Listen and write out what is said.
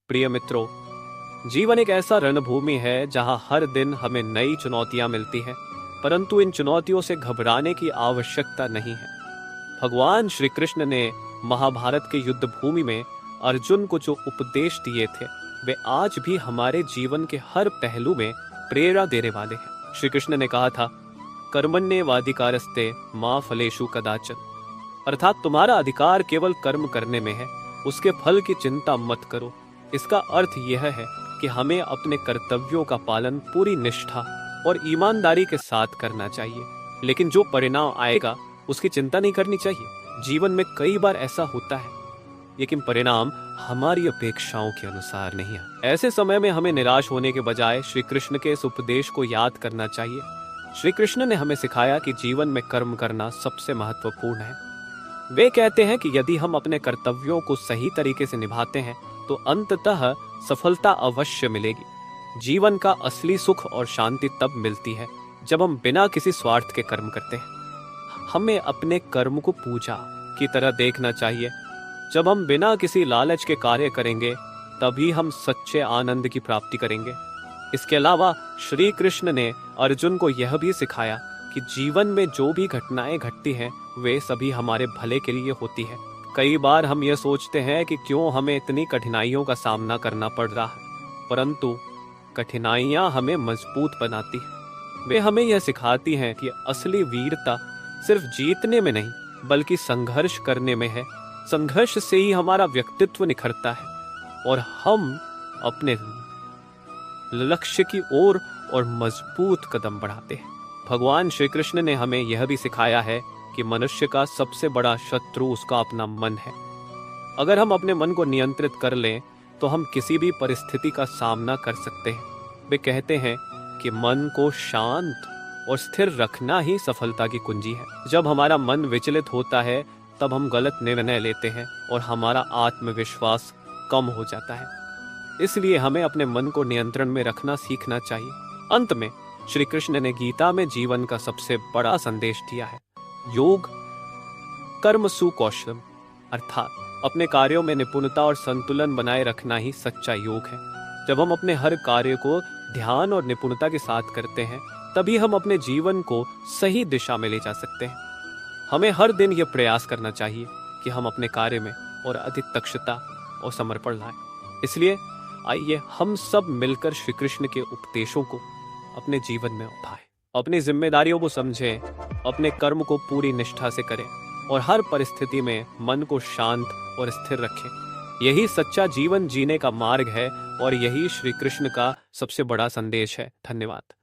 प्रिय मित्रों, जीवन एक ऐसा रणभूमि है जहां हर दिन हमें नई चुनौतियां मिलती हैं, परंतु इन चुनौतियों से घबराने की आवश्यकता नहीं है। भगवान श्री कृष्ण ने महाभारत के युद्ध भूमि में अर्जुन को जो उपदेश दिए थे, वे आज भी हमारे जीवन के हर पहलू में प्रेरणा देने वाले हैं। श्री कृष्ण ने कहा था, कर्मण्येवाधिकारस्ते मा फलेषु कदाचन, अर्थात तुम्हारा अधिकार केवल कर्म करने में है, उसके फल की चिंता मत करो। इसका अर्थ यह है कि हमें अपने कर्तव्यों का पालन पूरी निष्ठा और ईमानदारी के साथ करना चाहिए, लेकिन जो परिणाम आएगा उसकी चिंता नहीं करनी चाहिए। जीवन में कई बार ऐसा होता है, लेकिन परिणाम हमारी अपेक्षाओं के अनुसार नहीं है। ऐसे समय में हमें निराश होने के बजाय श्री कृष्ण के इस उपदेश को याद करना चाहिए। श्री कृष्ण ने हमें सिखाया कि जीवन में कर्म करना सबसे महत्वपूर्ण है। वे कहते हैं कि यदि हम अपने कर्तव्यों को सही तरीके से निभाते हैं तो अंततः सफलता अवश्य मिलेगी। जीवन का असली सुख और शांति तब मिलती है जब हम बिना किसी स्वार्थ के कर्म करते हैं। हमें अपने कर्म को पूजा की तरह देखना चाहिए। जब हम बिना किसी लालच के कार्य करेंगे तभी हम सच्चे आनंद की प्राप्ति करेंगे। इसके अलावा श्री कृष्ण ने अर्जुन को यह भी सिखाया कि जीवन में जो भी घटनाएं घटती हैं वे सभी हमारे भले के लिए होती है। कई बार हम ये सोचते हैं कि क्यों हमें इतनी कठिनाइयों का सामना करना पड़ रहा है, परंतु कठिनाइयां हमें मजबूत बनाती हैं। वे हमें यह सिखाती हैं कि असली वीरता सिर्फ जीतने में नहीं बल्कि संघर्ष करने में है। संघर्ष से ही हमारा व्यक्तित्व निखरता है और हम अपने लक्ष्य की ओर और मजबूत कदम बढ़ाते हैं। भगवान श्री कृष्ण ने हमें यह भी सिखाया है कि मनुष्य का सबसे बड़ा शत्रु उसका अपना मन है। अगर हम अपने मन को नियंत्रित कर लें तो हम किसी भी परिस्थिति का सामना कर सकते हैं। वे कहते हैं कि मन को शांत और स्थिर रखना ही सफलता की कुंजी है। जब हमारा मन विचलित होता है तब हम गलत निर्णय लेते हैं और हमारा आत्मविश्वास कम हो जाता है। इसलिए हमें अपने मन को नियंत्रण में रखना सीखना चाहिए। अंत में श्री कृष्ण ने गीता में जीवन का सबसे बड़ा संदेश दिया है, योग कर्मसु कौशलम, अर्थात अपने कार्यों में निपुणता और संतुलन बनाए रखना ही सच्चा योग है। जब हम अपने हर कार्य को ध्यान और निपुणता के साथ करते हैं तभी हम अपने जीवन को सही दिशा में ले जा सकते हैं। हमें हर दिन यह प्रयास करना चाहिए कि हम अपने कार्य में और अधिक दक्षता और समर्पण लाएं। इसलिए आइए हम सब मिलकर श्री कृष्ण के उपदेशों को अपने जीवन में उठाएं, अपनी जिम्मेदारियों को समझें, अपने कर्म को पूरी निष्ठा से करें और हर परिस्थिति में मन को शांत और स्थिर रखें। यही सच्चा जीवन जीने का मार्ग है और यही श्री कृष्ण का सबसे बड़ा संदेश है। धन्यवाद।